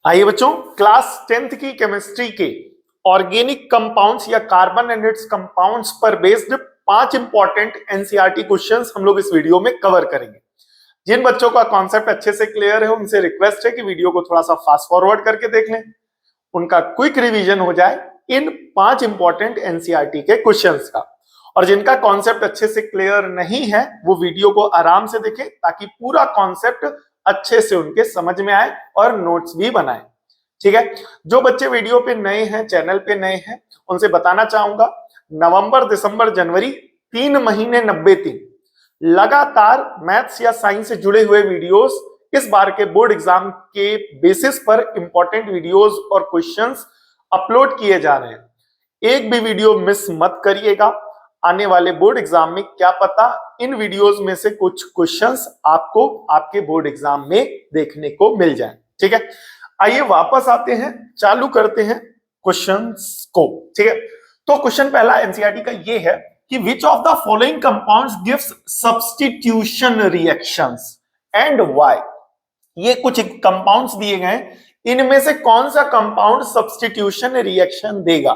आइए बच्चों, class 10th की केमिस्ट्री के ऑर्गेनिक कंपाउंड्स या कार्बन एंड इट्स कंपाउंड्स पर बेस्ड 5 इंपॉर्टेंट एनसीईआरटी क्वेश्चंस हम लोग इस वीडियो में कवर करेंगे। जिन बच्चों का कॉन्सेप्ट अच्छे से क्लियर है उनसे रिक्वेस्ट है कि वीडियो को थोड़ा सा फास्ट फॉरवर्ड करके देख लें, उनका क्विक रिवीजन हो जाए इन 5 इंपॉर्टेंट एनसीईआरटी के क्वेश्चंस का। और जिनका कॉन्सेप्ट अच्छे से क्लियर नहीं है वो वीडियो को आराम से देखें ताकि पूरा कॉन्सेप्ट अच्छे से उनके समझ में आए और नोट्स भी बनाएं। ठीक है, जो बच्चे वीडियो पे नए हैं, चैनल पे नए हैं, उनसे बताना चाहूंगा नवंबर, दिसंबर, जनवरी 3 महीने 90 दिन लगातार मैथ्स या साइंस से जुड़े हुए वीडियोस इस बार के बोर्ड एग्जाम के बेसिस पर इंपॉर्टेंट वीडियोस और क्वेश्चंस अपलोड किए जा रहे हैं। एक भी वीडियो मिस मत करिएगा। आने वाले बोर्ड एग्जाम में क्या पता इन वीडियोस में से कुछ क्वेश्चंस आपको आपके बोर्ड एग्जाम में देखने को मिल जाए। ठीक है, आइए वापस आते हैं, चालू करते हैं क्वेश्चंस को। ठीक है, तो क्वेश्चन पहला एनसीईआरटी का ये है कि which of the following compounds gives substitution reactions and why. ये कुछ कंपाउंड्स दिए गए, इनमें से कौन सा कंपाउंड सब्स्टिट्यूशन रिएक्शन देगा।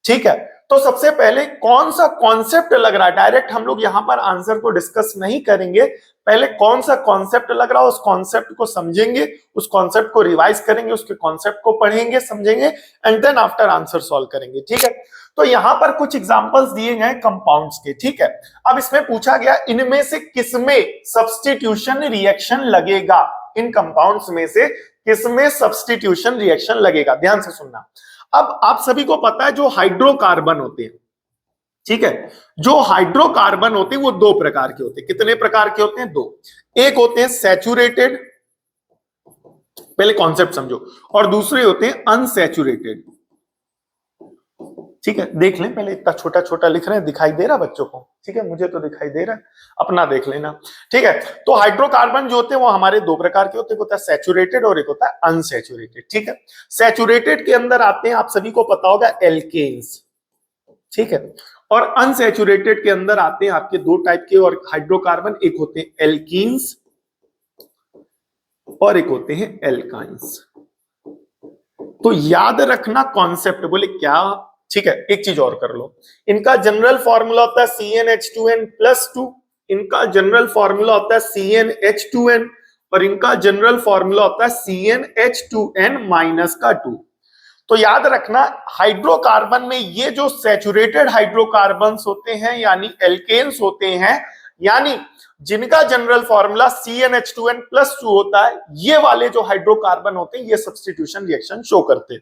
ठीक है, तो सबसे पहले कौन सा कॉन्सेप्ट लग रहा है, डायरेक्ट हम लोग यहां पर आंसर को डिस्कस नहीं करेंगे, पहले कौन सा कॉन्सेप्ट लग रहा है उस कॉन्सेप्ट को समझेंगे, उस कॉन्सेप्ट को रिवाइज करेंगे, उसके कॉन्सेप्ट को पढ़ेंगे, समझेंगे and then after answer solve करेंगे। ठीक है, तो यहां पर कुछ एग्जांपल्स दिए गए कंपाउंड्स के। ठीक है, अब इसमें पूछा गया इनमें से किसमें सब्स्टिट्यूशन रिएक्शन लगेगा, इन कंपाउंड्स में से किसमें सब्स्टिट्यूशन रिएक्शन लगेगा। ध्यान से सुनना। अब आप सभी को पता है जो हाइड्रोकार्बन होते हैं, ठीक है, जो हाइड्रोकार्बन होते हैं वो दो प्रकार के होते हैं। कितने प्रकार के होते हैं? दो। एक होते हैं सैचुरेटेड, पहले कॉन्सेप्ट समझो, और दूसरे होते हैं अनसैचुरेटेड। ठीक है, देख लें, पहले इतना छोटा छोटा लिख रहे हैं, दिखाई दे रहा बच्चों को? ठीक है, मुझे तो दिखाई दे रहा है, अपना देख लेना। ठीक है, तो हाइड्रोकार्बन जो होते हैं वो हमारे दो प्रकार के होते हैं, एक होता है सैचुरेटेड और एक होता है अनसैचुरेटेड। ठीक है, सैचुरेटेड के अंदर आते हैं, आप सभी को पता होगा, एल्केन्स। ठीक है, और अनसैचुरेटेड के अंदर आते हैं आपके दो टाइप के और हाइड्रोकार्बन, एक होते हैं एल्कीन्स और एक होते हैं एल्काइंस। तो याद रखना कॉन्सेप्ट। बोले क्या? ठीक है, एक चीज और कर लो, इनका जनरल फॉर्मूला होता है CnH2n+2, इनका जनरल फॉर्मूला होता है CnH2n और इनका जनरल फॉर्मूला होता है CnH2n-2। तो याद रखना हाइड्रोकार्बन में ये जो सैचुरेटेड हाइड्रोकार्बन्स होते हैं यानी एल्केन्स होते हैं, यानी जिनका जनरल फॉर्मूला CnH2n+2 होता है, ये वाले जो हाइड्रोकार्बन होते हैं ये सब्स्टिट्यूशन रिएक्शन शो करते हैं।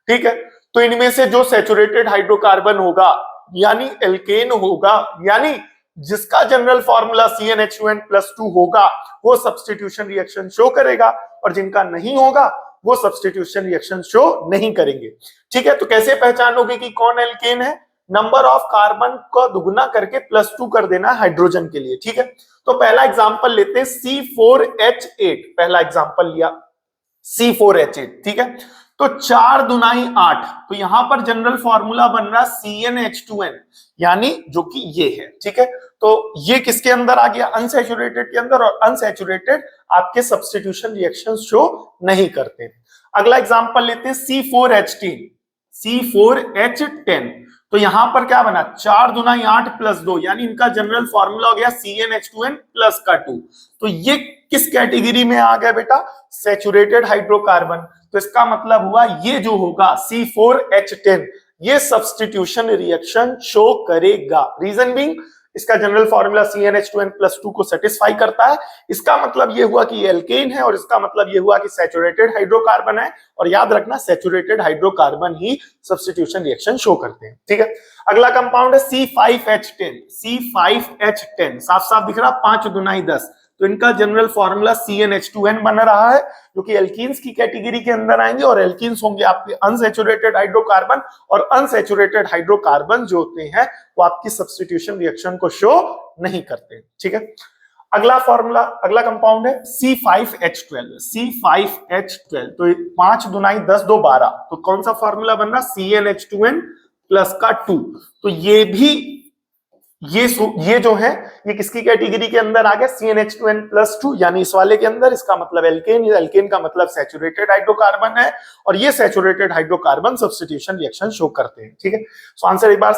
ठीक है, तो इनमें से जो सैचुरेटेड हाइड्रोकार्बन होगा यानी एल्केन होगा, यानी जिसका जनरल फॉर्मूला CnH2n+2 होगा वो सब्स्टिट्यूशन रिएक्शन शो करेगा, और जिनका नहीं होगा वो सब्स्टिट्यूशन रिएक्शन शो नहीं करेंगे। ठीक है, तो कैसे पहचानोगे कि कौन एल्केन है? नंबर ऑफ कार्बन को दुगुना करके +2 कर देना हाइड्रोजन के लिए। ठीक है, तो पहला एग्जांपल लेते हैं C4H8, पहला एग्जांपल लिया C4H8। ठीक है, तो 4 दूनाई 8, तो यहां पर जनरल फॉर्मूला बन रहा CnH2n, यानी जो कि ये है। ठीक है, तो ये किसके अंदर आ गया? अनसैचुरेटेड के अंदर, और अनसैचुरेटेड आपके सब्स्टिट्यूशन रिएक्शन शो नहीं करते। अगला एग्जांपल लेते हैं C4H10, C4H10, तो यहां पर क्या बना? 4 दूनाई 8 +2, यानी इनका जनरल फॉर्मूला हो गया CnH2n+2। तो ये किस कैटेगरी में आ गया बेटा? Saturated hydrocarbon. तो इसका मतलब हुआ ये जो होगा C4H10 ये सब्स्टिट्यूशन रिएक्शन शो करेगा। रीजन बीइंग इसका जनरल फॉर्मूला CnH2n+2 को सेटिस्फाई करता है। इसका मतलब ये हुआ कि ये एल्केन है, और इसका मतलब ये हुआ कि सैचुरेटेड हाइड्रोकार्बन है, और याद रखना सैचुरेटेड हाइड्रोकार्बन ही सब्स्टिट्यूशन रिएक्शन शो करते हैं। ठीक है, अगला कंपाउंड है C5H10, C5H10 साफ साफ दिख रहा, 5 दूनाई 10, तो इनका जनरल फॉर्मूला CnH2n बन रहा है, जो कि एल्कीन्स की कैटेगरी के अंदर आएंगे, और एल्कीन्स होंगे आपके अनसैचुरेटेड हाइड्रोकार्बन, और अनसैचुरेटेड हाइड्रोकार्बन जो होते हैं वो आपकी सब्स्टिट्यूशन रिएक्शन को शो नहीं करते। ठीक है, अगला फॉर्मूला, अगला कंपाउंड है C5H12, C5H12, तो 5 दूनाई 10, 2 12, तो कौन सा फॉर्मूला बन रहा? CnH2n+2। तो ये भी ये जो है ये किसकी कैटेगरी के अंदर आ गया, CnH2n+2, यानी इस वाले के अंदर। इसका मतलब एल्केन, एल्केन का मतलब सैचुरेटेड हाइड्रोकार्बन है, और ये saturated hydrocarbon substitution reaction show करते हैं। ठीक है, सो आंसर एक बार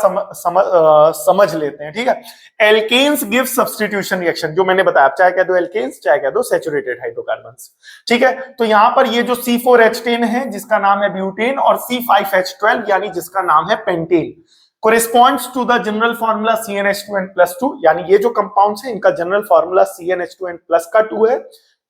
समझ लेते हैं। ठीक है, एल्केन्स गिव सब्स्टिट्यूशन रिएक्शन, जो मैंने बताया, चाहे कह दो एल्केन्स चाहे कह दो सैचुरेटेड हाइड्रोकार्बन्स। ठीक है, तो यहां पर ये जो C4H10 है जिसका नाम है ब्यूटेन, और C5H12 यानी जिसका नाम है pentane, corresponds to the general formula CnH2n+2, यानी ये जो कंपाउंड्स हैं इनका जनरल फॉर्मूला CnH2n+2 है।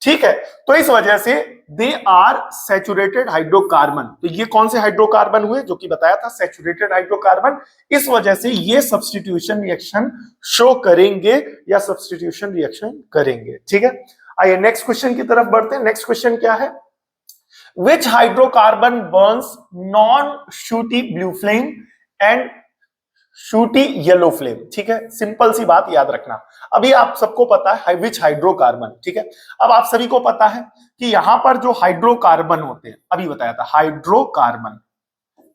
ठीक है, तो इस वजह से दे आर सैचुरेटेड हाइड्रोकार्बन। तो ये कौन से हाइड्रोकार्बन हुए, जो कि बताया था सैचुरेटेड हाइड्रोकार्बन। इस वजह से ये सब्स्टिट्यूशन रिएक्शन शो करेंगे या सब्स्टिट्यूशन रिएक्शन करेंगे। ठीक है, आइए नेक्स्ट क्वेश्चन की तरफ बढ़ते हैं। नेक्स्ट क्वेश्चन क्या है, which hydrocarbon burns non-shooty blue flame and sooty yellow flame. ठीक है, सिंपल सी बात याद रखना। अभी आप सबको पता है विच हाइड्रोकार्बन। ठीक है, अब आप सभी को पता है कि यहां पर जो हाइड्रोकार्बन होते हैं, अभी बताया था हाइड्रोकार्बन।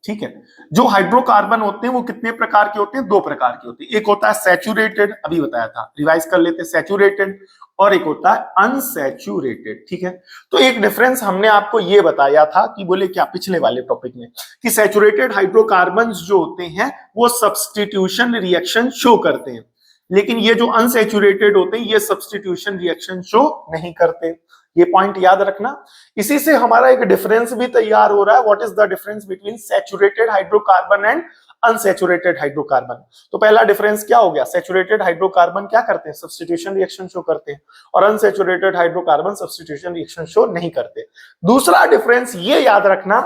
ठीक है, जो हाइड्रोकार्बन होते हैं वो कितने प्रकार के होते हैं, दो प्रकार के होते हैं। एक होता है सैचुरेटेड, अभी बताया था, रिवाइज कर लेते हैं, सैचुरेटेड, और एक होता है अनसैचुरेटेड। ठीक है, तो एक डिफरेंस हमने आपको ये बताया था कि बोले क्या पिछले वाले टॉपिक में, कि सैचुरेटेड हाइड्रोकार्बन्स जो होते हैं वो सब्स्टिट्यूशन रिएक्शन शो करते हैं, लेकिन ये जो अनसैचुरेटेड होते हैं ये सब्स्टिट्यूशन रिएक्शन शो नहीं करते। ये पॉइंट याद रखना। इसी से हमारा एक डिफरेंस भी तैयार हो रहा है, what is the difference between saturated hydrocarbon and unsaturated hydrocarbon. तो पहला डिफरेंस क्या हो गया, सैचुरेटेड हाइड्रोकार्बन क्या करते हैं, सब्स्टिट्यूशन रिएक्शन शो करते हैं, और unsaturated hydrocarbon substitution reaction show नहीं करते। दूसरा डिफरेंस ये याद रखना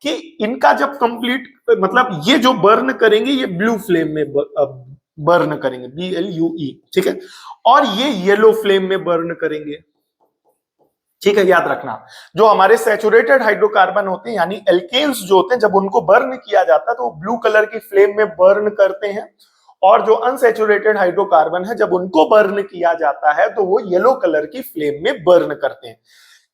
कि इनका जब कंप्लीट मतलब ये जो बर्न करेंगे ये ब्लू फ्लेम में बर्न करेंगे, BLUE। ठीक है, और ये येलो फ्लेम में बर्न करेंगे। ठीक है, याद रखना, जो हमारे सैचुरेटेड हाइड्रोकार्बन होते हैं यानी एल्केन्स जो होते हैं, जब उनको बर्न किया जाता है तो वो ब्लू कलर की फ्लेम में बर्न करते हैं, और जो अनसैचुरेटेड हाइड्रोकार्बन है जब उनको बर्न किया जाता है तो वो येलो कलर की फ्लेम में बर्न करते हैं।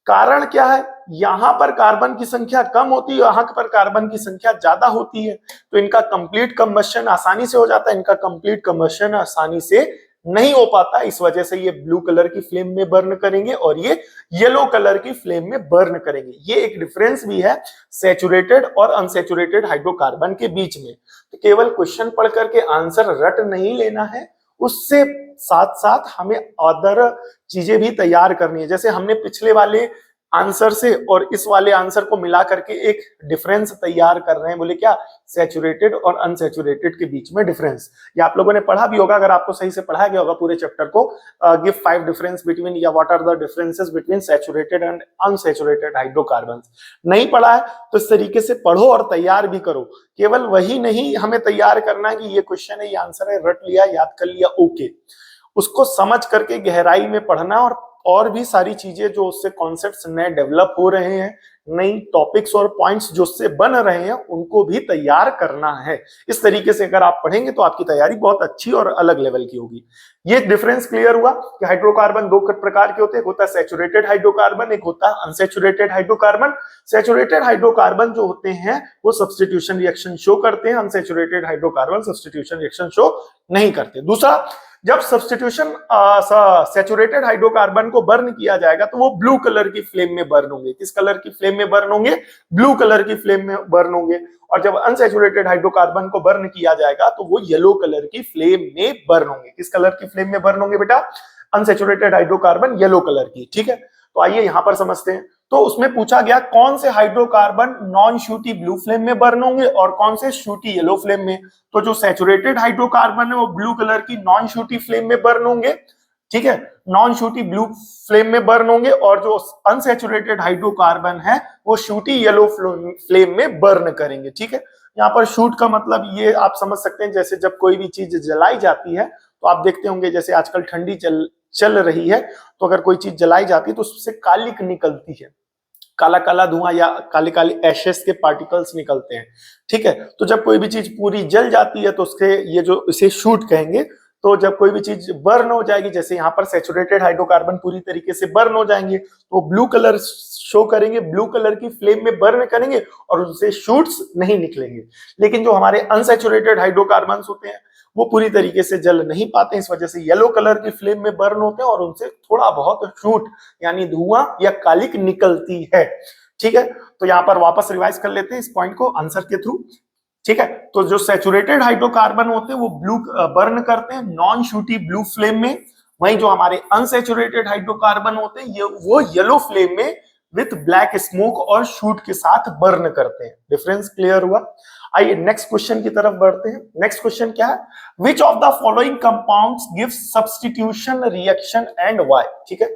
कारण क्या है, यहां पर कार्बन की संख्या कम होती है, यहां पर कार्बन की संख्या ज्यादा होती है, तो इनका कंप्लीट कंबशन आसानी से हो जाता है, इनका कंप्लीट कंबशन आसानी से नहीं हो पाता। इस वजह से ये ब्लू कलर की फ्लेम में बर्न करेंगे और ये येलो कलर की फ्लेम में बर्न करेंगे। ये एक डिफरेंस भी है सैचुरेटेड और अनसैचुरेटेड हाइड्रोकार्बन के बीच में। तो केवल क्वेश्चन पढ़ करके आंसर रट नहीं लेना है, उससे साथ साथ हमें अदर चीजें भी तैयार करनी है। जैसे हमने पिछले वाले आंसर से और इस वाले आंसर को मिला करके एक डिफरेंस तैयार कर रहे हैं, बोले क्या, सैचुरेटेड और अनसैचुरेटेड के बीच में डिफरेंस। ये आप लोगों ने पढ़ा भी होगा, अगर आपको सही से पढ़ाया गया होगा पूरे चैप्टर को, गिव 5 डिफरेंस बिटवीन या what are the differences between saturated and unsaturated hydrocarbons. नहीं पढ़ा है तो इस तरीके से पढ़ो और तैयार भी करो। केवल वही नहीं हमें तैयार करना कि ये क्वेश्चन है, ये आंसर है, रट लिया, याद कर लिया, ओके। उसको समझ करके गहराई में पढ़ना, और भी सारी चीजें जो उससे कॉन्सेप्ट्स नए डेवलप हो रहे हैं, नई टॉपिक्स और पॉइंट्स जो उससे बन रहे हैं, उनको भी तैयार करना है। इस तरीके से अगर आप पढ़ेंगे तो आपकी तैयारी बहुत अच्छी और अलग लेवल की होगी। ये डिफरेंस क्लियर हुआ कि हाइड्रोकार्बन दो प्रकार के होते हैं, एक होता है सैचुरेटेड हाइड्रोकार्बन, एक होता है अनसैचुरेटेड हाइड्रोकार्बन। सैचुरेटेड हाइड्रोकार्बन जो होते हैं वो सब्स्टिट्यूशन रिएक्शन शो करते हैं, unsaturated hydrocarbon substitution reaction show नहीं करते। दूसरा, जब सब्स्टिट्यूशन सैचुरेटेड हाइड्रोकार्बन को बर्न किया जाएगा तो वो ब्लू कलर की फ्लेम में बर्न होंगे। किस कलर की फ्लेम में बर्न होंगे, ब्लू कलर की फ्लेम में बर्न होंगे। और जब अनसैचुरेटेड हाइड्रोकार्बन को बर्न किया जाएगा तो वो येलो कलर की फ्लेम में बर्न होंगे। किस कलर की फ्लेम में बर्न होंगे बेटा, अनसैचुरेटेड हाइड्रोकार्बन येलो कलर की। ठीक है, तो आइए यहां पर समझते हैं। तो उसमें पूछा गया कौन से hydrocarbon non sooty blue flame में बर्न होंगे और कौन से शूटी येलो फ्लेम में। तो जो सैचुरेटेड हाइड्रोकार्बन है वो ब्लू कलर की नॉन शूटी फ्लेम में बर्न होंगे। ठीक है, नॉन शूटी ब्लू फ्लेम में बर्न होंगे, और जो अनसैचुरेटेड हाइड्रोकार्बन है वो शूटी येलो फ्लेम में बर्न करेंगे। ठीक है, यहाँ पर शूट का मतलब ये आप समझ सकते हैं, जैसे जब कोई भी चीज जलाई जाती है तो आप देखते होंगे, जैसे आजकल ठंडी चल रही है, तो अगर कोई चीज जलाई जाती है तो उससे कालिक निकलती है, काला काला धुआं या काले काले एशेस के पार्टिकल्स निकलते हैं। ठीक है, तो जब कोई भी चीज पूरी जल जाती है तो उसके ये जो इसे शूट कहेंगे। तो जब कोई भी चीज बर्न हो जाएगी, जैसे यहाँ पर सैचुरेटेड हाइड्रोकार्बन पूरी तरीके से बर्न हो जाएंगे तो ब्लू कलर शो करेंगे, ब्लू कलर की फ्लेम में बर्न करेंगे और उनसे शूट्स नहीं निकलेंगे। लेकिन जो हमारे अनसैचुरेटेड हाइड्रोकार्बन होते हैं वो पूरी तरीके से जल नहीं पाते, इस वजह से येलो कलर की फ्लेम में बर्न होते हैं और उनसे थोड़ा बहुत शूट यानी धुआं या कालिक निकलती है। ठीक है, तो यहां पर वापस रिवाइज कर लेते हैं इस पॉइंट को आंसर के थ्रू। ठीक है, तो जो सैचुरेटेड हाइड्रोकार्बन होते हैं वो ब्लू बर्न करते हैं नॉन शूटी ब्लू फ्लेम में, वहीं जो हमारे अनसैचुरेटेड हाइड्रोकार्बन होते हैं ये वो येलो फ्लेम में विथ ब्लैक स्मोक और शूट के साथ बर्न करते हैं। डिफरेंस क्लियर हुआ? आइए नेक्स्ट क्वेश्चन की तरफ बढ़ते हैं। नेक्स्ट क्वेश्चन क्या है? Which of the following compounds give substitution reaction and why? ठीक है,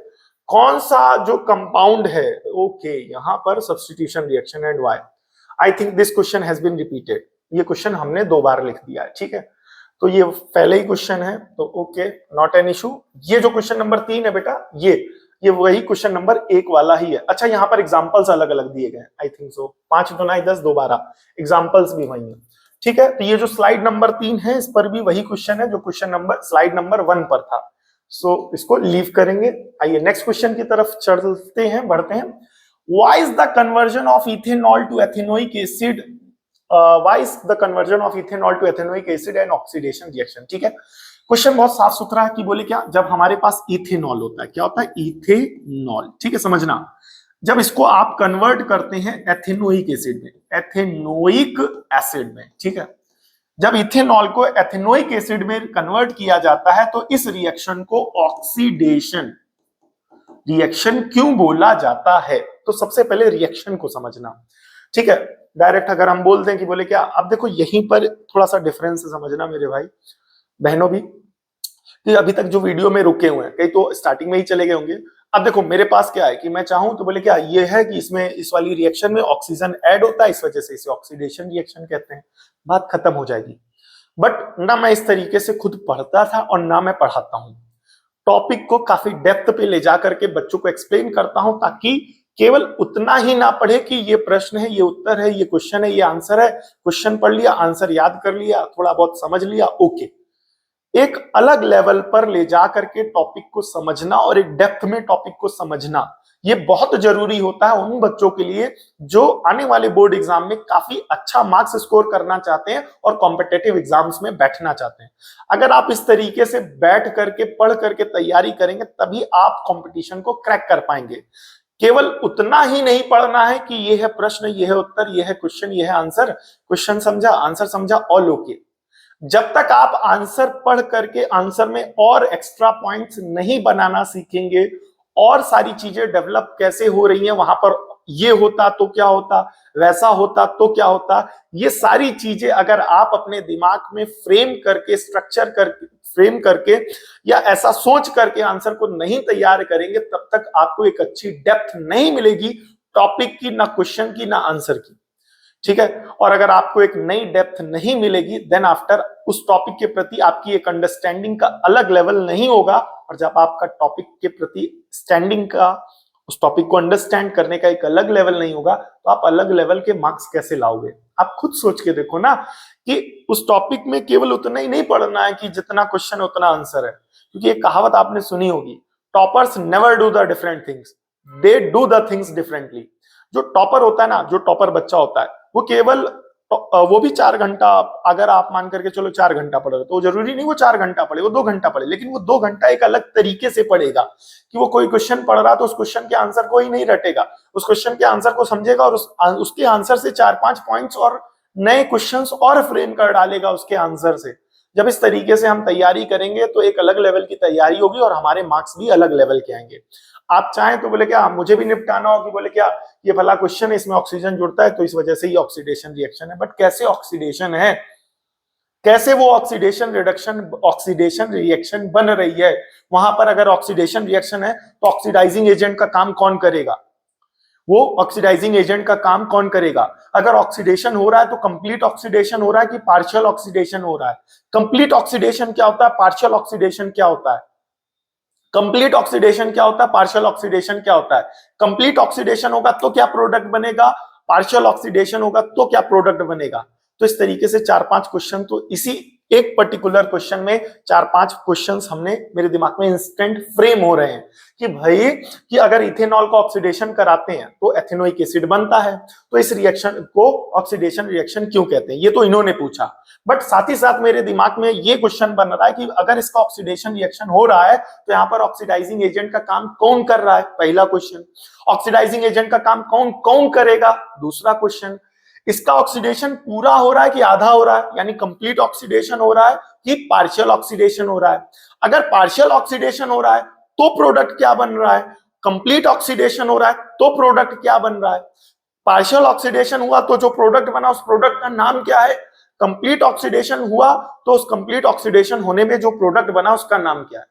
कौन सा जो कंपाउंड है, ओके यहां पर substitution reaction and why. I think this question has been repeated, ये क्वेश्चन हमने 2 बार लिख दिया है। ठीक है, तो ये पहले ही क्वेश्चन है, तो ओके नॉट एन इशू। ये जो क्वेश्चन नंबर 3 है बेटा, ये वही क्वेश्चन नंबर 1 वाला ही है। अच्छा, यहाँ पर एग्जांपल्स अलग अलग दिए गए, आई थिंक सो 5 दुना 10 2 12 एग्जांपल्स भी वही है। ठीक है, तो ये जो स्लाइड नंबर 3 है इस पर भी वही क्वेश्चन है जो क्वेश्चन नंबर स्लाइड नंबर 1 पर था, सो इसको लीव करेंगे। आइए नेक्स्ट क्वेश्चन की तरफ चलते हैं, बढ़ते हैं। Why is the conversion of ethanol to ethanoic acid, why is the conversion of ethanol to ethanoic acid and oxidation reaction? ठीक है, क्वेश्चन बहुत साफ सुथरा है कि बोले क्या, जब हमारे पास इथेनॉल होता है, क्या होता है? इथेनॉल। ठीक है, समझना, जब इसको आप कन्वर्ट करते हैं एथेनोइक एसिड में, एथेनोइक एसिड में, ठीक है, जब इथेनॉल को एथेनोइक एसिड में कन्वर्ट किया जाता है तो इस रिएक्शन को ऑक्सीडेशन रिएक्शन क्यों बोला जाता है? तो सबसे पहले रिएक्शन को समझना। ठीक है, डायरेक्ट अगर हम बोल दें कि बोले क्या, अब देखो यहीं पर थोड़ा सा डिफरेंस समझना मेरे भाई बहनों भी, कि अभी तक जो वीडियो में रुके हुए हैं कई तो स्टार्टिंग में ही चले गए होंगे। अब देखो मेरे पास क्या है कि मैं चाहूं तो बोले क्या, ये है कि इसमें इस वाली रिएक्शन में ऑक्सीजन ऐड होता है, इस वजह से इसे ऑक्सीडेशन रिएक्शन कहते हैं, बात खत्म हो जाएगी। बट ना मैं इस तरीके से खुद पढ़ता था और ना मैं पढ़ाता हूं, टॉपिक को काफी डेप्थ पे ले जा करके बच्चों को एक्सप्लेन करता हूं, ताकि केवल उतना ही ना पढ़े कि ये प्रश्न है, ये उत्तर है, ये क्वेश्चन है, ये आंसर है, क्वेश्चन पढ़ लिया, आंसर याद कर लिया, थोड़ा बहुत समझ लिया, ओके। एक अलग लेवल पर ले जा करके टॉपिक को समझना और एक डेप्थ में टॉपिक को समझना, ये बहुत जरूरी होता है उन बच्चों के लिए जो आने वाले बोर्ड एग्जाम में काफी अच्छा मार्क्स स्कोर करना चाहते हैं और कॉम्पिटेटिव एग्जाम्स में बैठना चाहते हैं। अगर आप इस तरीके से बैठ करके पढ़ करके तैयारी करेंगे तभी आप कंपटीशन को क्रैक कर पाएंगे। केवल उतना ही नहीं पढ़ना है कि ये है प्रश्न, ये है उत्तर, ये है क्वेश्चन, ये है आंसर, क्वेश्चन समझा, आंसर समझा, ऑल ओके। जब तक आप आंसर पढ़ करके आंसर में और एक्स्ट्रा पॉइंट्स नहीं बनाना सीखेंगे, और सारी चीजें डेवलप कैसे हो रही हैं, वहां पर ये होता तो क्या होता, वैसा होता तो क्या होता, ये सारी चीजें अगर आप अपने दिमाग में फ्रेम करके, स्ट्रक्चर करके, फ्रेम करके या ऐसा सोच करके आंसर को नहीं तैयार करेंगे, तब तक आपको एक अच्छी डेप्थ नहीं मिलेगी टॉपिक की, ना क्वेश्चन की, ना आंसर की। ठीक है, और अगर आपको एक नई डेप्थ नहीं मिलेगी, देन आफ्टर उस टॉपिक के प्रति आपकी एक अंडरस्टैंडिंग का अलग लेवल नहीं होगा, और जब आपका टॉपिक के प्रति स्टैंडिंग का, उस टॉपिक को अंडरस्टैंड करने का एक अलग लेवल नहीं होगा, तो आप अलग लेवल के मार्क्स कैसे लाओगे? आप खुद सोच के देखो ना, कि उस टॉपिक में केवल उतना ही नहीं पढ़ना है कि जितना क्वेश्चन उतना आंसर है, क्योंकि एक कहावत आपने सुनी होगी, toppers never do the different things, they do the things differently. जो टॉपर होता है ना, जो टॉपर बच्चा होता है, वो केवल वो भी 4 घंटा, अगर आप मान करके चलो 4 घंटा पढ़ रहे तो जरूरी नहीं वो 4 घंटा पढ़े, वो 2 घंटा पढ़े, लेकिन वो 2 घंटा एक अलग तरीके से पढ़ेगा कि वो कोई क्वेश्चन पढ़ रहा तो उस क्वेश्चन के आंसर को ही नहीं रटेगा, उस क्वेश्चन के आंसर को समझेगा और उसके आंसर से 4-5 पॉइंट्स और नए क्वेश्चंस और फ्रेम कर डालेगा उसके आंसर से। जब इस तरीके से हम तैयारी करेंगे तो एक अलग लेवल की तैयारी होगी और हमारे मार्क्स भी अलग लेवल के आएंगे। आप चाहें तो बोले क्या, मुझे भी निपटाना हो कि बोले क्या, ये भला क्वेश्चन है, इसमें ऑक्सीजन जुड़ता है तो इस वजह से ये ऑक्सीडेशन रिएक्शन है, बट कैसे ऑक्सीडेशन है, कैसे वो ऑक्सीडेशन रिएक्शन बन रही है, वहां पर अगर ऑक्सीडेशन रिएक्शन है तो ऑक्सीडाइजिंग एजेंट का काम कौन करेगा, वो ऑक्सीडाइजिंग एजेंट का काम कौन करेगा? अगर ऑक्सीडेशन हो रहा है तो कंप्लीट ऑक्सीडेशन हो रहा है कि पार्शियल ऑक्सीडेशन हो रहा है? कंप्लीट ऑक्सीडेशन क्या होता है, पार्शियल ऑक्सीडेशन क्या होता है? कंप्लीट ऑक्सीडेशन क्या होता है, पार्शियल ऑक्सीडेशन क्या होता है? कंप्लीट ऑक्सीडेशन होगा तो क्या प्रोडक्ट बनेगा, पार्शियल ऑक्सीडेशन होगा तो क्या प्रोडक्ट बनेगा? तो इस तरीके से 4-5 क्वेश्चन तो इसी एक पर्टिकुलर क्वेश्चन में 4-5 क्वेश्चंस हमने मेरे दिमाग में इंस्टेंट फ्रेम हो रहे हैं कि भाई कि अगर इथेनॉल को ऑक्सीडेशन कराते हैं तो एथेनोइक एसिड बनता है, तो इस रिएक्शन को ऑक्सीडेशन रिएक्शन क्यों कहते हैं, ये तो इन्होंने पूछा। बट साथ ही साथ मेरे दिमाग में ये क्वेश्चन बन रहा है कि अगर इसका ऑक्सीडेशन रिएक्शन हो रहा है तो यहाँ पर ऑक्सीडाइजिंग एजेंट का काम कौन कर रहा है, पहला क्वेश्चन। ऑक्सीडाइजिंग एजेंट का काम कौन कौन करेगा, दूसरा क्वेश्चन। इसका ऑक्सीडेशन पूरा हो रहा है कि आधा हो रहा है, यानी कंप्लीट ऑक्सीडेशन हो रहा है कि पार्शियल ऑक्सीडेशन हो रहा है। अगर पार्शियल ऑक्सीडेशन हो रहा है तो प्रोडक्ट क्या बन रहा है, कंप्लीट ऑक्सीडेशन हो रहा है तो प्रोडक्ट क्या बन रहा है। पार्शियल ऑक्सीडेशन हुआ तो जो प्रोडक्ट बना उस प्रोडक्ट का नाम क्या है, कंप्लीट ऑक्सीडेशन हुआ तो उस कंप्लीट ऑक्सीडेशन होने में जो प्रोडक्ट बना उसका नाम क्या है।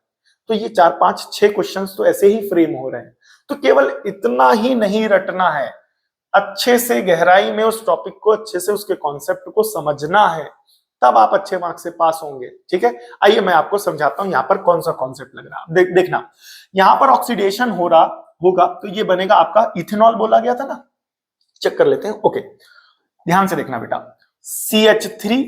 तो ये 4-5-6 क्वेश्चंस तो ऐसे ही फ्रेम हो रहे हैं। तो केवल इतना ही नहीं रटना है, अच्छे से गहराई में उस टॉपिक को, अच्छे से उसके कॉन्सेप्ट को समझना है, तब आप अच्छे मार्क्स से पास होंगे। ठीक है, आइए मैं आपको समझाता हूं यहाँ पर कौन सा कॉन्सेप्ट लग रहा है। देखना, यहाँ पर ऑक्सीडेशन हो रहा होगा तो ये बनेगा आपका इथेनॉल, बोला गया था ना, चेक कर लेते हैं। ओके, ध्यान से देखना बेटा, CH3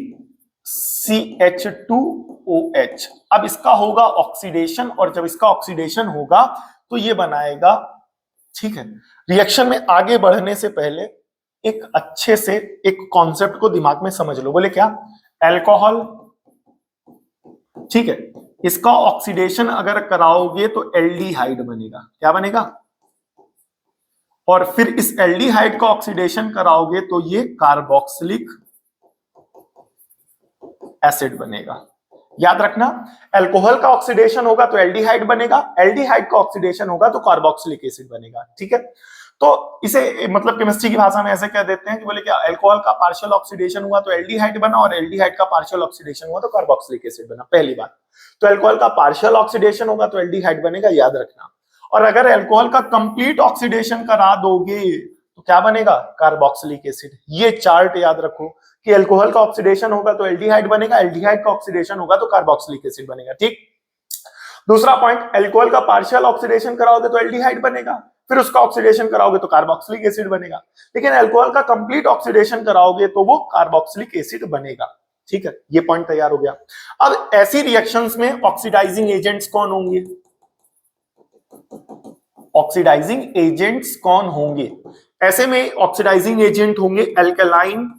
CH2OH। अब इसका होगा ऑक्सीडेशन, और जब इसका ऑक्सीडेशन होगा तो ये बनाएगा, ठीक है। रिएक्शन में आगे बढ़ने से पहले एक अच्छे से एक कॉन्सेप्ट को दिमाग में समझ लो। बोले क्या, अल्कोहल, ठीक है, इसका ऑक्सीडेशन अगर कराओगे तो एल्डिहाइड बनेगा। क्या बनेगा, और फिर इस एल्डिहाइड का ऑक्सीडेशन कराओगे तो ये कार्बोक्सिलिक एसिड बनेगा। याद रखना, अल्कोहल का ऑक्सीडेशन होगा तो एल्डिहाइड बनेगा, एल्डिहाइड का ऑक्सीडेशन होगा तो कार्बोक्सिलिक एसिड बनेगा। ठीक है, तो इसे मतलब केमिस्ट्री की भाषा में ऐसे कह देते हैं कि बोले क्या, अल्कोहल का पार्शियल ऑक्सीडेशन हुआ तो एल्डिहाइड बना, और एल्डिहाइड का पार्शियल ऑक्सीडेशन हुआ तो कार्बोक्सिलिक एसिड बना। पहली बात तो अल्कोहल का पार्शियल ऑक्सीडेशन होगा तो एल्डिहाइड बनेगा, याद रखना। और अगर अल्कोहल का कंप्लीट ऑक्सीडेशन करा दोगे तो क्या बनेगा, कार्बोक्सिलिक एसिड। ये चार्ट याद रखो कि अल्कोहल का ऑक्सीडेशन होगा तो एल्डिहाइड बनेगा, एल्डिहाइड का ऑक्सीडेशन होगा तो कार्बोक्सिलिक एसिड बनेगा। ठीक, दूसरा पॉइंट, अल्कोहल का पार्शियल ऑक्सीडेशन कराओगे तो एल्डिहाइड बनेगा, फिर उसका ऑक्सीडेशन कराओगे तो कार्बोक्सिलिक एसिड बनेगा, लेकिन अल्कोहल का कंप्लीट ऑक्सीडेशन कराओगे तो वो कार्बोक्सिलिक एसिड बनेगा। ठीक है, ये पॉइंट तैयार हो गया। अब ऐसी रिएक्शंस में ऑक्सीडाइजिंग एजेंट्स कौन होंगे, ऑक्सीडाइजिंग एजेंट्स कौन होंगे, ऐसे में ऑक्सीडाइजिंग एजेंट होंगे अल्कलाइन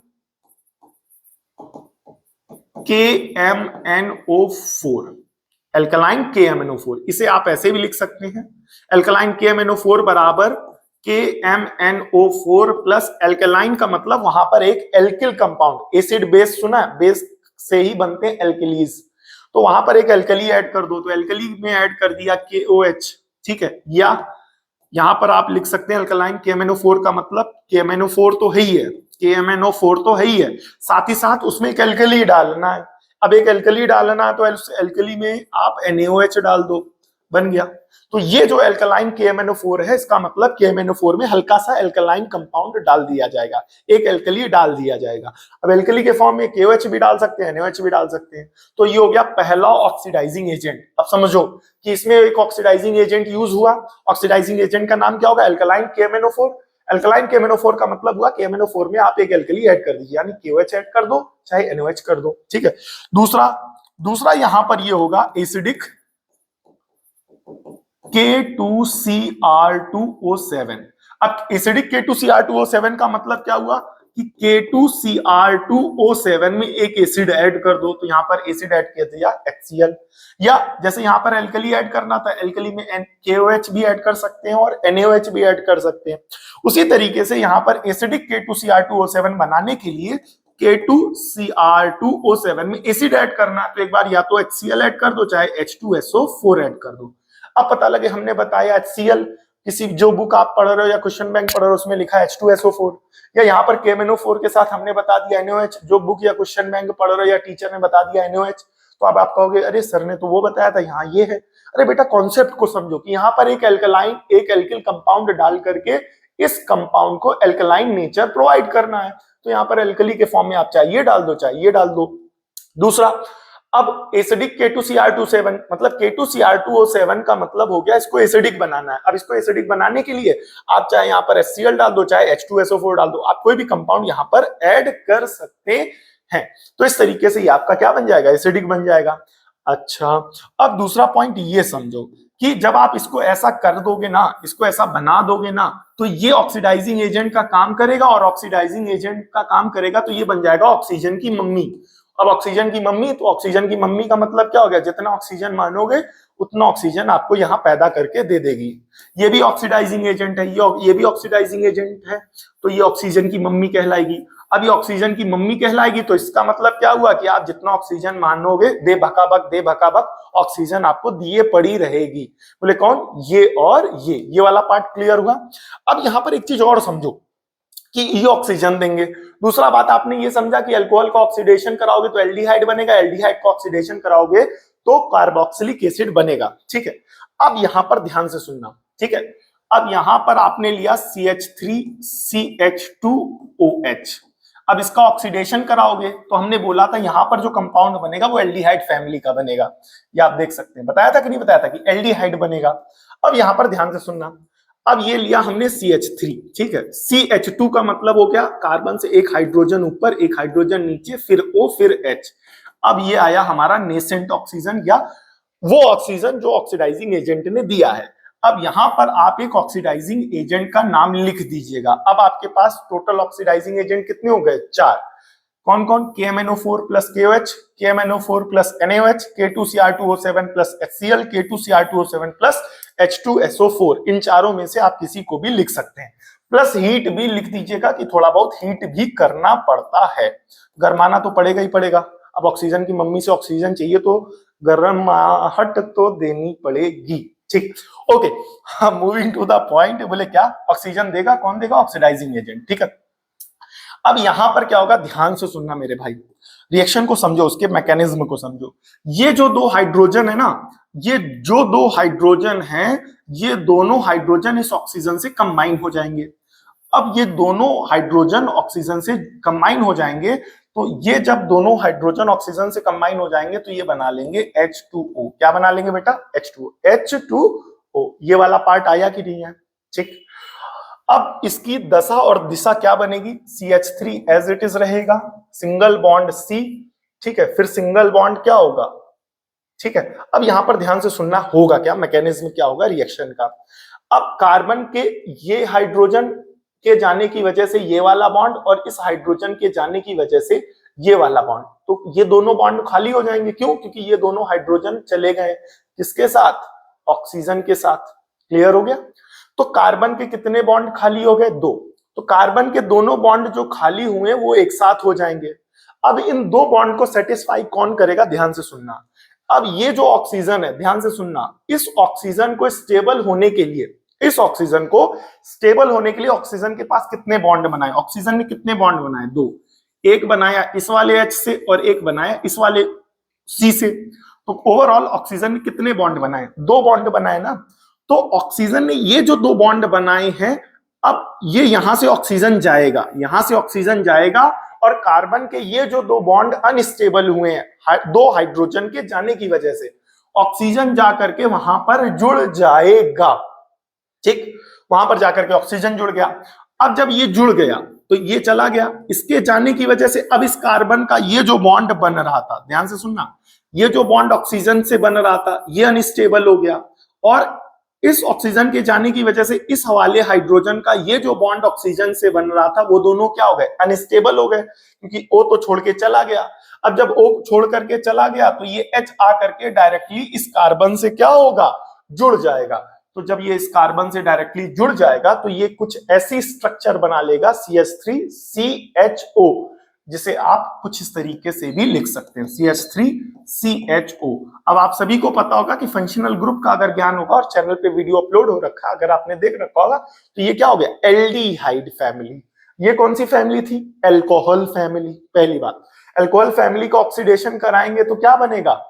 KMNO4, अल्कलाइन KMNO4। इसे आप ऐसे भी लिख सकते हैं, अल्कलाइन KMNO4 बराबर KMNO4 प्लस अल्कलाइन का मतलब वहां पर एक एल्किल कंपाउंड, एसिड बेस सुना है, बेस से ही बनते हैं एल्कलीज, तो वहां पर एक एल्कली ऐड कर दो, तो एल्कली में ऐड कर दिया KOH। ठीक है, या यहां पर आप लिख सकते हैं अल्कलाइन KMNO4 का मतलब KMNO4 तो है ही है, KMNO4 तो है ही है, साथ ही साथ उसमें एक एल्कली डालना है। अब एक एल्कली डालना है तो एल्कली में आप NaOH डाल दो, बन गया। तो ये जो एल्कलाइन KMNO4 है, इसका मतलब KMNO4 में हल्का सा एल्कलाइन कंपाउंड डाल दिया जाएगा, एक एल्कली डाल दिया जाएगा। अब एल्कली के फॉर्म में KOH भी डाल सकते हैं, NaOH भी डाल सकते हैं। तो ये हो गया पहला ऑक्सीडाइजिंग एजेंट। अब समझो कि इसमें एक ऑक्सीडाइजिंग एजेंट यूज हुआ, ऑक्सीडाइजिंग एजेंट का नाम क्या होगा, एल्कलाइन KMNO4। अल्कलाइन KMNO4 का मतलब हुआ KMNO4 में आप एक एल्कली ऐड कर दीजिए, यानी KOH ऐड कर दो चाहे NaOH कर दो। ठीक है, दूसरा यहां पर ये होगा एसिडिक K2Cr2O7। अब एसिडिक K2Cr2O7 का मतलब क्या हुआ कि K2Cr2O7 में एक एसिड ऐड कर दो, तो यहां पर एसिड ऐड किया दिया HCl, या जैसे यहां पर एल्कली ऐड करना था, एल्कली में KOH भी ऐड कर सकते हैं और NaOH भी ऐड कर सकते हैं। उसी तरीके से यहां पर एसिडिक K2Cr2O7 बनाने के लिए K2Cr2O7 में एसिड ऐड करना है, तो एक बार या तो HCl ऐड कर दो चाहे H2SO4 ऐड कर दो। अब पता लगे हमने बताया HCl, किसी जो बुक आप पढ़ रहे हो या क्वेश्चन बैंक पढ़ रहे हो उसमें लिखा है H2SO4, या यहाँ पर KMNO4 के साथ हमने बता दिया NaOH, जो बुक या क्वेश्चन बैंक पढ़ रहे हो या टीचर ने बता दिया NaOH, तो अब आप कहोगे अरे सर ने तो वो बताया था, यहाँ ये है। अरे बेटा कॉन्सेप्ट को समझो कि यहाँ पर एक एल्कलाइन, एक एल्किल कंपाउंड डाल करके इस कंपाउंड को एल्कलाइन नेचर प्रोवाइड करना है, तो यहाँ पर एल्कली के फॉर्म में आप चाहे ये डाल दो चाहे ये डाल दो। दूसरा, अब एसिडिक K2Cr2O7 मतलब K2Cr2O7 का मतलब हो गया इसको एसिडिक बनाना है। अब इसको एसिडिक बनाने के लिए आप चाहे यहाँ पर HCl डाल दो चाहे H2SO4 डाल दो, आप कोई भी कंपाउंड यहाँ पर ऐड कर सकते हैं। तो इस तरीके से ये आपका क्या बन जाएगा, एसिडिक बन जाएगा। अच्छा, अब दूसरा पॉइंट ये समझो कि जब आप इसको ऐसा कर दोगे ना, इसको ऐसा बना दोगे ना, तो ये ऑक्सीडाइजिंग एजेंट का काम करेगा, और ऑक्सीडाइजिंग एजेंट का काम करेगा तो ये बन जाएगा ऑक्सीजन की मम्मी। अब ऑक्सीजन की मम्मी, तो ऑक्सीजन की मम्मी का मतलब क्या हो गया, जितना ऑक्सीजन मानोगे उतना ऑक्सीजन आपको यहाँ पैदा करके दे देगी। ये भी ऑक्सीडाइजिंग एजेंट है, ये भी ऑक्सीडाइजिंग एजेंट है, तो ये ऑक्सीजन की मम्मी कहलाएगी। अब ये ऑक्सीजन की मम्मी कहलाएगी तो इसका मतलब क्या हुआ कि आप जितना ऑक्सीजन मानोगे दे भकाबक ऑक्सीजन आपको दिए पड़ी रहेगी। बोले कौन, ये और ये वाला पार्ट क्लियर हुआ। अब यहाँ पर एक चीज और समझो कि ये ऑक्सीजन देंगे। दूसरा बात आपने ये समझा कि अल्कोहल का ऑक्सीडेशन कराओगे तो एल्डिहाइड बनेगा, एल्डिहाइड का ऑक्सीडेशन कराओगे तो कार्बोक्सिलिक एसिड बनेगा। ठीक है, अब यहां पर ध्यान से सुनना। ठीक है, अब यहां पर आपने लिया CH3CH2OH। अब इसका ऑक्सीडेशन कराओगे तो हमने बोला था यहां पर जो कंपाउंड बनेगा वो एल्डिहाइड फैमिली का बनेगा। ये आप देख सकते हैं, बताया था कि नहीं बताया था कि एल्डिहाइड बनेगा। अब यहां पर ध्यान से सुनना, अब ये लिया हमने CH3, ठीक है, CH2 का मतलब हो गया कार्बन से एक हाइड्रोजन ऊपर एक हाइड्रोजन नीचे, फिर O फिर H। अब ये आया हमारा नेसेंट ऑक्सीजन, या वो ऑक्सीजन जो ऑक्सीडाइजिंग एजेंट ने दिया है। अब यहां पर आप एक ऑक्सीडाइजिंग एजेंट का नाम लिख दीजिएगा। अब आपके पास टोटल ऑक्सीडाइजिंग एजेंट कितने हो गए, 4। कौन कौन, KMNO4 plus KOH, KMNO4 plus NaOH, K2Cr2O7 plus HCl, K2Cr2O7 plus H2SO4। इन चारों में से आप किसी को भी लिख सकते हैं। प्लस हीट भी लिख दीजिएगा कि थोड़ा बहुत हीट भी करना पड़ता है, गरमाना तो पड़ेगा ही पड़ेगा। अब ऑक्सीजन की मम्मी से ऑक्सीजन चाहिए तो गर्माहट तो देनी पड़ेगी। ठीक, okay, moving to the point. बोले क्या, ऑक्सीजन देगा, कौन देगा, ऑक्सीडाइजिंग एजेंट। ठीक है, अब यहां पर क्या होगा, ध्यान से सुनना मेरे भाई, रिएक्शन को समझो, उसके मैकेनिज्म को समझो। ये जो दो हाइड्रोजन है ना, ये जो दो हाइड्रोजन हैं, ये दोनों हाइड्रोजन इस ऑक्सीजन से कंबाइन हो जाएंगे। अब ये दोनों हाइड्रोजन ऑक्सीजन से कंबाइन हो जाएंगे, तो ये जब दोनों हाइड्रोजन ऑक्सीजन से कंबाइन हो जाएंगे तो ये बना लेंगे H2O। क्या बना लेंगे बेटा, H2O। ये वाला पार्ट आया कि नहीं है। ठीक, अब इसकी दशा और दिशा क्या बनेगी, CH3 एज इट इज रहेगा, सिंगल बॉन्ड C। ठीक है, फिर सिंगल बॉन्ड क्या होगा। ठीक है, अब यहां पर ध्यान से सुनना, होगा क्या, मैकेनिज्म क्या होगा रिएक्शन का। अब कार्बन के ये हाइड्रोजन के जाने की वजह से ये वाला बॉन्ड, और इस हाइड्रोजन के जाने की वजह से ये वाला बॉन्ड, तो ये दोनों बॉन्ड खाली हो जाएंगे। क्यों, क्योंकि ये दोनों हाइड्रोजन चले गए किसके साथ, ऑक्सीजन के साथ। क्लियर हो गया। तो कार्बन के कितने बॉन्ड खाली हो गए, 2। तो कार्बन के दोनों बॉन्ड जो खाली हुए वो एक साथ हो जाएंगे। अब इन दो बॉन्ड को सेटिस्फाई कौन करेगा, ध्यान से सुनना। अब ये जो ऑक्सीजन है, ध्यान से सुनना, इस ऑक्सीजन को स्टेबल होने के लिए, इस ऑक्सीजन को स्टेबल होने के लिए ऑक्सीजन के पास कितने बॉन्ड बनाए, ऑक्सीजन ने कितने बॉन्ड बनाए, 2। एक बनाया इस वाले H से और एक बनाया इस वाले C से। तो ओवरऑल ऑक्सीजन ने कितने बॉन्ड बनाए, 2 बॉन्ड बनाए ना। तो ऑक्सीजन ने ये जो 2 बॉन्ड बनाए हैं, अब ये यहां से ऑक्सीजन जाएगा, यहां से ऑक्सीजन जाएगा, और कार्बन के ये जो 2 बॉन्ड अनस्टेबल हुए हैं 2 हाइड्रोजन के जाने की वजह से, ऑक्सीजन जाकर के वहां पर जुड़ जाएगा। ठीक, वहां पर जाकर के ऑक्सीजन जुड़ गया। अब जब ये जुड़ गया तो ये चला गया, इसके जाने की वजह से अब इस कार्बन का ये जो बॉन्ड बन रहा था, ध्यान से सुनना, ये जो बॉन्ड ऑक्सीजन से बन रहा था ये अनस्टेबल हो गया, और इस ऑक्सीजन के जाने की वजह से इस हवाले हाइड्रोजन का ये जो बॉन्ड ऑक्सीजन से बन रहा था वो दोनों क्या हो गए, अनस्टेबल हो गए, क्योंकि O तो छोड़ के चला गया। अब जब O छोड़ करके चला गया तो ये H आ करके डायरेक्टली इस कार्बन से क्या होगा, जुड़ जाएगा। तो जब ये इस कार्बन से डायरेक्टली जुड़ जाएगा तो ये कुछ ऐसी स्ट्रक्चर बना लेगा CH3CHO, जिसे आप कुछ इस तरीके से भी लिख सकते हैं, CH3CHO। अब आप सभी को पता होगा कि फंक्शनल ग्रुप का अगर ज्ञान होगा, और चैनल पे वीडियो अपलोड हो रखा, अगर आपने देख रखा होगा, तो ये क्या हो गया, एल्डिहाइड फैमिली। ये कौन सी फैमिली थी, एल्कोहल फैमिली। पहली बात, एल्कोहल फैमिली का ऑक्सीडेशन कराएंगे तो क्या बनेगा,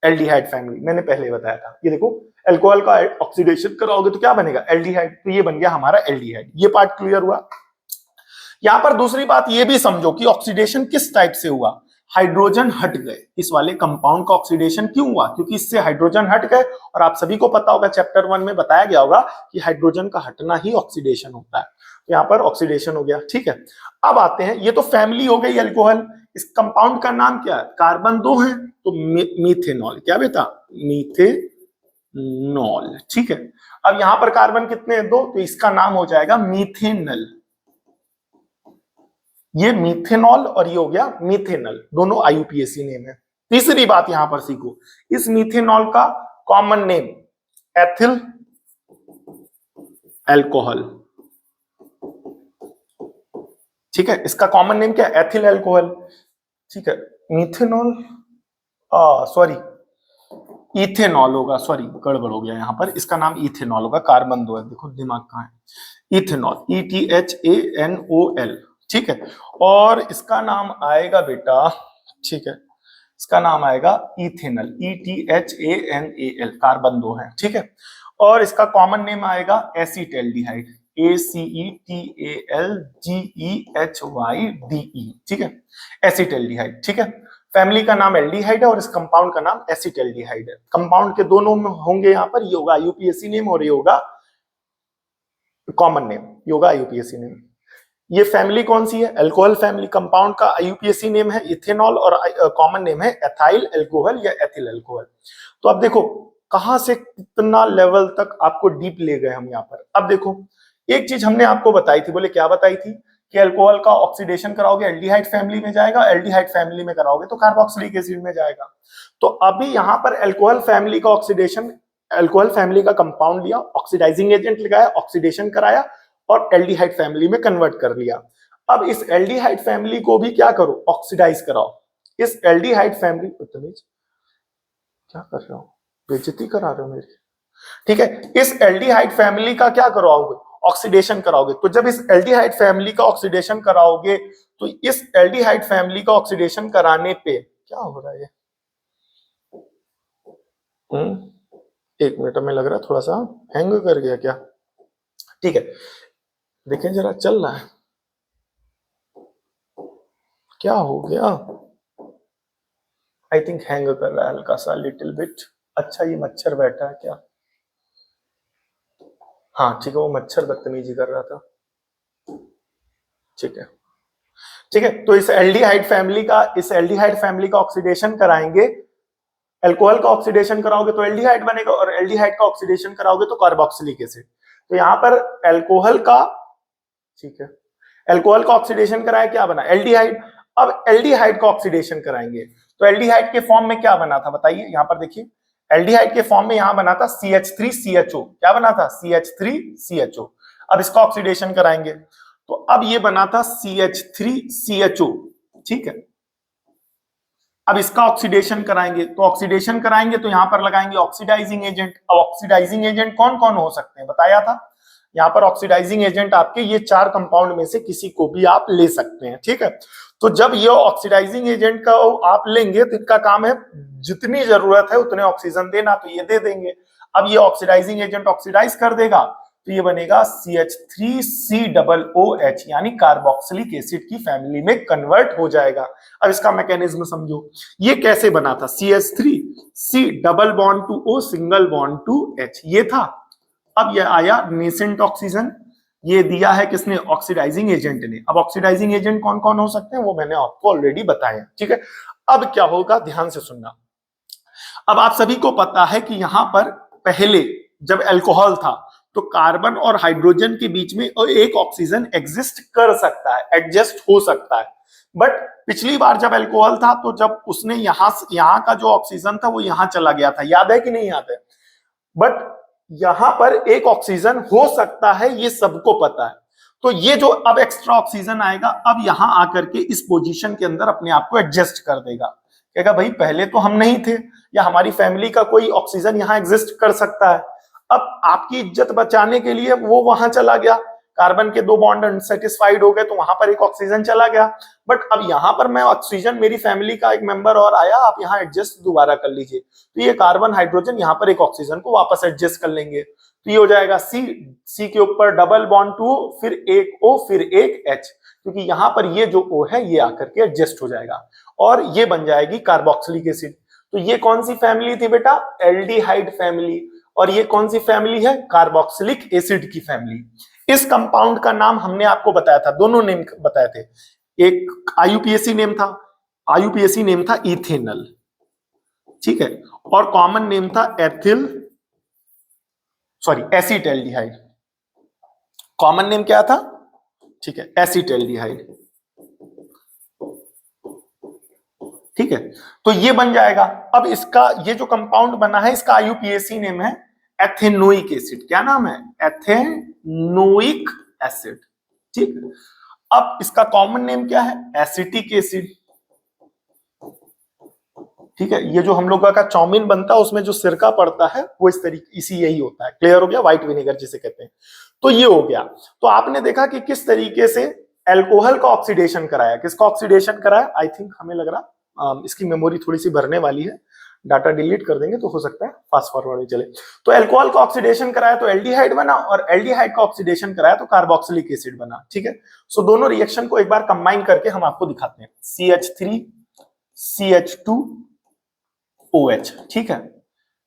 एल्डिहाइड फैमिली। मैंने पहले बताया था, ये देखो, एल्कोहल का ऑक्सीडेशन कराओगे तो क्या बनेगा, एल्डिहाइड। तो ये बन गया हमारा एल्डिहाइड। ये पार्ट क्लियर हुआ। यहां पर दूसरी बात ये भी समझो कि ऑक्सीडेशन किस टाइप से हुआ। हाइड्रोजन हट गए, इस वाले कंपाउंड का ऑक्सीडेशन क्यों हुआ? क्योंकि इससे हाइड्रोजन हट गए, और आप सभी को पता होगा चैप्टर 1 में बताया गया होगा कि हाइड्रोजन का हटना ही ऑक्सीडेशन होता है। तो यहाँ पर ऑक्सीडेशन हो गया, ठीक है। अब आते हैं, ये तो फैमिली हो गई अल्कोहल। इस कंपाउंड का नाम क्या है? कार्बन 2 है तो मीथेनॉल। क्या बेटा? मीथेनॉल, ठीक है। अब यहां पर कार्बन कितने हैं? 2, तो इसका नाम हो जाएगा मीथेनल। ये मीथेनॉल और ये हो गया मीथेनल, दोनों आईयूपीएसी नेम है। तीसरी बात यहां पर सीखो, इस मीथेनॉल का कॉमन नेम एथिल अल्कोहल, ठीक है। इसका कॉमन नेम क्या है? एथिल अल्कोहल, ठीक है। मीथेनॉल, सॉरी इथेनॉल होगा, सॉरी गड़बड़ हो गया यहां पर, इसका नाम इथेनॉल होगा। कार्बन 2 है, देखो दिमाग कहां है। इथेनॉल, ETHANOL, ठीक है। और इसका नाम आएगा बेटा, ठीक है, इसका नाम आएगा इथेनल, ETHANAL, कार्बन 2 है, ठीक है। और इसका कॉमन नेम आएगा एसीटल्डिहाइड, ACETALGEHYDE, ठीक है, एसीटल्डिहाइड, ठीक है। फैमिली का नाम एल्डिहाइड है और इस कंपाउंड का नाम एसीटल्डिहाइड है। कंपाउंड के दोनों में होंगे यहाँ पर, ये होगा आईयूपीएसी नेम और ये होगा कॉमन नेम, ये होगा आईयूपीएसी नेम। ये फैमिली कौन सी है? Alcohol family. कंपाउंड का आईयूपीएसी नेम है इथेनॉल और कॉमन नेम है एथाइल अल्कोहल या एथिल अल्कोहल। तो अब देखो कहां से कितना लेवल तक आपको डीप ले गए हम यहाँ पर। अब देखो एक चीज हमने आपको बताई थी, बोले क्या बताई थी? कि अल्कोहल का ऑक्सीडेशन कराओगे एल्डिहाइड फैमिली में जाएगा, एल्डिहाइड फैमिली में कराओगे तो कार्बोक्सिलिक एसिड में जाएगा। तो अभी यहाँ पर अल्कोहल फैमिली का ऑक्सीडेशन, अल्कोहल फैमिली का कंपाउंड लिया, ऑक्सीडाइजिंग एजेंट लगाया, ऑक्सीडेशन कराया और एल्डिहाइड फैमिली में कन्वर्ट कर लिया। अब इस एल्डिहाइड फैमिली को भी क्या करो? ऑक्सीडाइज कराओ। इस एल्डिहाइड फैमिली, क्या कर रहे हो? बेइज्जती करा रहे हो मेरी, ठीक है। इस एल्डिहाइड फैमिली का क्या कराओगे? ऑक्सीडेशन कराओगे। तो जब इस एल्डिहाइड फैमिली का ऑक्सीडेशन कराओगे तो इस एल्डिहाइड फैमिली का ऑक्सीडेशन कराने पे क्या हो रहा है? एक मिनट में लग रहा है थोड़ा सा हैंग कर गया क्या? ठीक है, देखें जरा, चल रहा है, क्या हो गया? आई थिंक हैंग कर रहा है हल्का सा, लिटिल बिट। अच्छा ये मच्छर बैठा है क्या? हाँ ठीक है, वो मच्छर बदतमीजी कर रहा था, ठीक है, ठीक है। तो इस एल्डिहाइड फैमिली का ऑक्सीडेशन कराएंगे। अल्कोहल का ऑक्सीडेशन कराओगे तो एल्डिहाइड बनेगा और एल्डिहाइड का ऑक्सीडेशन कराओगे तो कार्बोक्सिलिक एसिड। तो यहां पर अल्कोहल का, ठीक है, अल्कोहल का ऑक्सीडेशन कराया, क्या बना? एल्डिहाइड। अब एल्डिहाइड का ऑक्सीडेशन कराएंगे तो एल्डिहाइड के फॉर्म में क्या बना था बताइए? यहां पर देखिए, एल्डिहाइड के फॉर्म में यहां बना था CH3CHO। क्या बना था? CH3CHO। अब इसका ऑक्सीडेशन कराएंगे तो अब ये बना था CH3CHO, ठीक है। अब इसका ऑक्सीडेशन कराएंगे तो यहां पर लगाएंगे ऑक्सीडाइजिंग एजेंट। अब ऑक्सीडाइजिंग एजेंट कौन कौन हो सकते हैं बताया था? यहां पर ऑक्सीडाइजिंग एजेंट आपके ये 4 कंपाउंड में से किसी को भी आप ले सकते हैं, ठीक है। तो जब ये ऑक्सीडाइजिंग एजेंट का आप लेंगे तो इनका काम है जितनी जरूरत है उतने ऑक्सीजन देना, तो ये दे देंगे। अब ये ऑक्सीडाइजिंग एजेंट ऑक्सीडाइज कर देगा तो ये बनेगा CH3COOH, यानी कार्बोक्सिलिक एसिड की फैमिली में कन्वर्ट हो जाएगा। अब इसका मैकेनिज्म समझो, ये कैसे बना था? CH3C double bond to O single bond to H, ये था। अब ये आया नेसेंट ऑक्सीजन, ये दिया है किसने? ऑक्सीडाइजिंग एजेंट ने। अब ऑक्सीडाइजिंग एजेंट कौन कौन हो सकते हैं वो मैंने आपको ऑलरेडी बताया, ठीक है। अब क्या होगा, ध्यान से सुनना। अब आप सभी को पता है कि यहां पर पहले जब अल्कोहल था तो कार्बन और हाइड्रोजन के बीच में एक ऑक्सीजन एग्जिस्ट कर सकता है, एडजस्ट हो सकता है। बट पिछली बार जब अल्कोहल था तो जब उसने यहां का जो ऑक्सीजन था वो यहां चला गया था, याद है कि नहीं याद है? बट यहां पर एक ऑक्सीजन हो सकता है, ये सबको पता है। तो ये जो अब एक्स्ट्रा ऑक्सीजन आएगा, अब यहां आकर के इस पोजीशन के अंदर अपने आप को एडजस्ट कर देगा, कहेगा भाई पहले तो हम नहीं थे, या हमारी फैमिली का कोई ऑक्सीजन यहां एग्जिस्ट कर सकता है। अब आपकी इज्जत बचाने के लिए वो वहां चला गया, कार्बन के 2 बॉन्ड अनसेटिस्फाइड हो गए तो वहां पर एक ऑक्सीजन चला गया। बट अब यहां पर मैं ऑक्सीजन, मेरी फैमिली का एक मेंबर और आया, आप यहां एडजस्ट दोबारा कर लीजिए, तो ये कार्बन हाइड्रोजन यहां पर एक ऑक्सीजन को वापस एडजस्ट कर लेंगे। तो ये हो जाएगा सी, सी के ऊपर डबल बॉन्ड 2 फिर एक O फिर एक H, क्योंकि यहां पर ये जो O है ये आकर के एडजस्ट हो जाएगा और ये बन जाएगी कार्बोक्सिलिक एसिड। तो ये कौन सी फैमिली थी बेटा? Aldehyde family. और ये कौन सी फैमिली है? कार्बोक्सिलिक एसिड की फैमिली। इस कंपाउंड का नाम हमने आपको बताया था, दोनों नेम बताए थे। एक आईयूपीएसी नेम था, आईयूपीएसी नेम था इथेनल, ठीक है, और कॉमन नेम था एसिटाल्डिहाइड। कॉमन नेम क्या था? ठीक है, एसिटाल्डिहाइड, ठीक है। तो ये बन जाएगा। अब इसका ये जो कंपाउंड बना है इसका आईयूपीएसी नेम है एथेनोइक एसिड। क्या नाम है? एथेनोइक एसिड, ठीक है। अब इसका कॉमन नेम क्या है? एसिटिक एसिड, ठीक है। ये जो हम लोग का चाउमीन बनता है उसमें जो सिरका पड़ता है वो इस तरीके इसी यही होता है। क्लियर हो गया? व्हाइट विनेगर जिसे कहते हैं। तो ये हो गया। तो आपने देखा कि किस तरीके से एल्कोहल का ऑक्सीडेशन कराया। किसका ऑक्सीडेशन कराया? आई थिंक हमें लग रहा इसकी मेमोरी थोड़ी सी भरने वाली है, डाटा डिलीट कर देंगे तो हो सकता है फास्ट फॉरवर्ड में चले। तो एल्कोहल का ऑक्सीडेशन कराया तो एल्डिहाइड बना, और एल्डिहाइड का ऑक्सीडेशन कराया तो कार्बोक्सिलिक एसिड बना, ठीक है। सो दोनों रिएक्शन को एक बार कंबाइन करके हम आपको दिखाते हैं। CH3 CH2OH, ठीक है।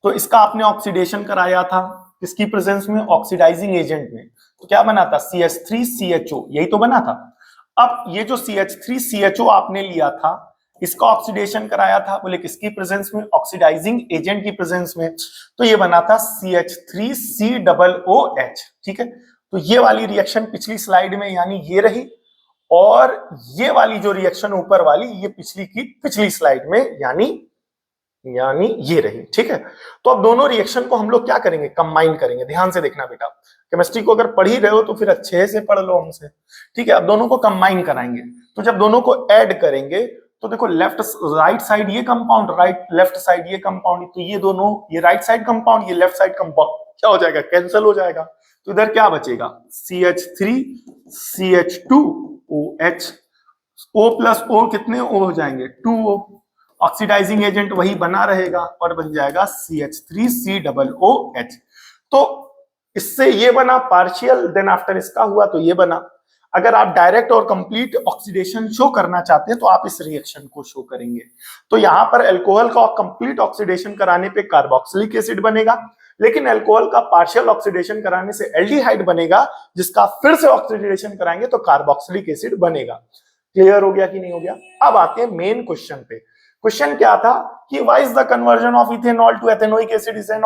तो इसका आपने ऑक्सीडेशन कराया था किसकी प्रेजेंस में? ऑक्सीडाइजिंग एजेंट में। तो क्या बना था? CH3CHO, यही तो बना था। अब ये जो CH3CHO आपने लिया था इसका ऑक्सीडेशन कराया था, बोले किसकी प्रेजेंस में? ऑक्सीडाइजिंग एजेंट की प्रेजेंस में। तो ये बना था CH3COOH, ठीक है। तो ये वाली रिएक्शन पिछली स्लाइड में यानी ये रही, और ये वाली जो रिएक्शन ऊपर वाली ये पिछली की पिछली स्लाइड में यानी ये रही, ठीक है। तो अब दोनों रिएक्शन को हम लोग क्या करेंगे? कंबाइन करेंगे। ध्यान से देखना बेटा, केमिस्ट्री को अगर पढ़ ही रहे हो तो फिर अच्छे से पढ़ लो हमसे, ठीक है। अब दोनों को कंबाइन कराएंगे। तो जब दोनों को ऐड करेंगे तो देखो लेफ्ट राइट साइड ये कंपाउंड, राइट लेफ्ट साइड ये कंपाउंड, तो ये दोनों, ये राइट साइड कंपाउंड ये लेफ्ट साइड कंपाउंड क्या हो जाएगा? कैंसिल हो जाएगा। तो इधर क्या बचेगा? CH3CH2OH, O प्लस O कितने O हो जाएंगे? 2O। ऑक्सीडाइजिंग एजेंट वही बना रहेगा और बन जाएगा CH3COOH। तो इससे ये बना पार्शियल, देन आफ्टर इसका हुआ तो ये बना। अगर आप डायरेक्ट और कंप्लीट ऑक्सीडेशन शो करना चाहते हैं तो आप इस रिएक्शन को शो करेंगे। तो यहां पर अल्कोहल का कंप्लीट ऑक्सीडेशन कराने पे कार्बोक्सिलिक एसिड बनेगा, लेकिन अल्कोहल का पार्शियल ऑक्सीडेशन कराने से एल्डिहाइड बनेगा, जिसका फिर से ऑक्सीडेशन कराएंगे तो कार्बोक्सिलिक एसिड बनेगा। क्लियर हो गया कि नहीं हो गया? अब आते हैं मेन क्वेश्चन पे। क्वेश्चन क्या था कि why is the conversion of ethanol to ethanoic acid is an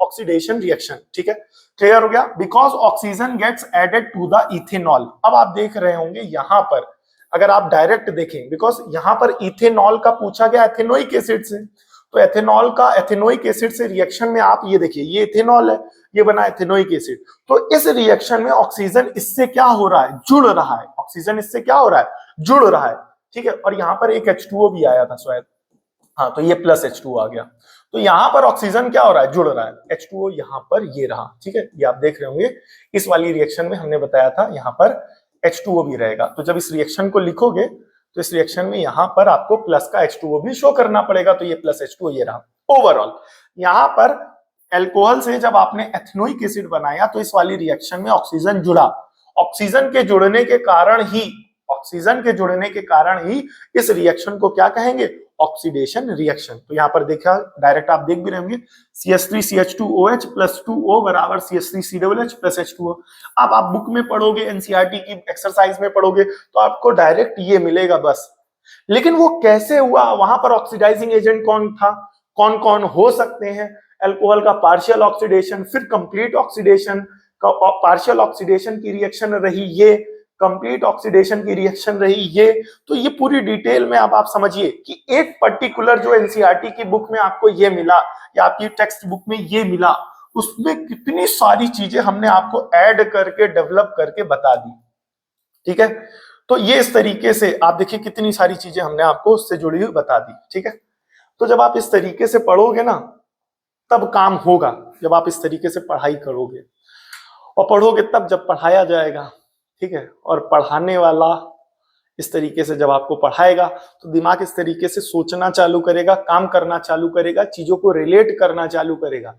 oxidation reaction, ठीक है। क्लियर हो गया? Because oxygen gets added to the ethanol. अब आप देख रहे होंगे यहां पर, अगर आप डायरेक्ट देखें, बिकॉज यहां पर इथेनॉल का पूछा गया एथेनोइक एसिड से, तो एथेनॉल का एथेनोइक एसिड से रिएक्शन में आप ये देखिए, ये इथेनॉल है, ये बना एथेनोइक एसिड। तो इस रिएक्शन में ऑक्सीजन इससे क्या हो रहा है? जुड़ रहा है। ऑक्सीजन इससे क्या हो रहा है? जुड़ रहा है, ठीक है। और यहां पर एक H2O भी आया था शायद, हाँ, तो ये प्लस H2O आ गया। तो यहां पर ऑक्सीजन क्या हो रहा है? जुड़ रहा है। H2O यहां पर ये रहा, ठीक है। ये आप देख रहे होंगे इस वाली रिएक्शन में हमने बताया था यहां पर H2O भी रहेगा। तो जब इस रिएक्शन को लिखोगे तो इस रिएक्शन में यहां पर आपको प्लस का H2O भी शो करना पड़ेगा। तो ये प्लस H2O ये रहा। ओवरऑल यहां पर एल्कोहल से जब आपने एथेनोइक एसिड बनाया तो इस वाली रिएक्शन में ऑक्सीजन जुड़ा। ऑक्सीजन के जुड़ने के कारण ही इस रिएक्शन को क्या कहेंगे? Oxidation reaction. तो यहां पर देखा, डायरेक्ट आप देख भी रहे होंगे, CH3CH2OH प्लस 2O बराबर CH3COOH प्लस H2O। अब आप बुक में पढ़ोगे, एनसीईआरटी की एक्सरसाइज में पढ़ोगे तो आपको डायरेक्ट ये मिलेगा बस। लेकिन वो कैसे हुआ? वहां पर ऑक्सीडाइजिंग एजेंट कौन था, कौन कौन हो सकते हैं? अल्कोहल का पार्शियल ऑक्सीडेशन, फिर कंप्लीट ऑक्सीडेशन का, पार्शियल ऑक्सीडेशन की रिएक्शन रही ये, कंप्लीट ऑक्सीडेशन की रिएक्शन रही ये। तो ये पूरी डिटेल में अब आप समझिए कि एक पर्टिकुलर जो एनसीईआरटी की बुक में आपको ये मिला या आपकी टेक्स्ट बुक में ये मिला, उसमें कितनी सारी चीजें हमने आपको ऐड करके डेवलप करके बता दी, ठीक है। तो ये इस तरीके से आप देखिए कितनी सारी चीजें हमने आपको उससे जुड़ी हुई बता दी, ठीक है। तो जब आप इस तरीके से पढ़ोगे ना तब काम होगा, जब आप इस तरीके से पढ़ाई करोगे और पढ़ोगे तब जब पढ़ाया जाएगा, ठीक है। और पढ़ाने वाला इस तरीके से जब आपको पढ़ाएगा तो दिमाग इस तरीके से सोचना चालू करेगा, काम करना चालू करेगा, चीजों को रिलेट करना चालू करेगा।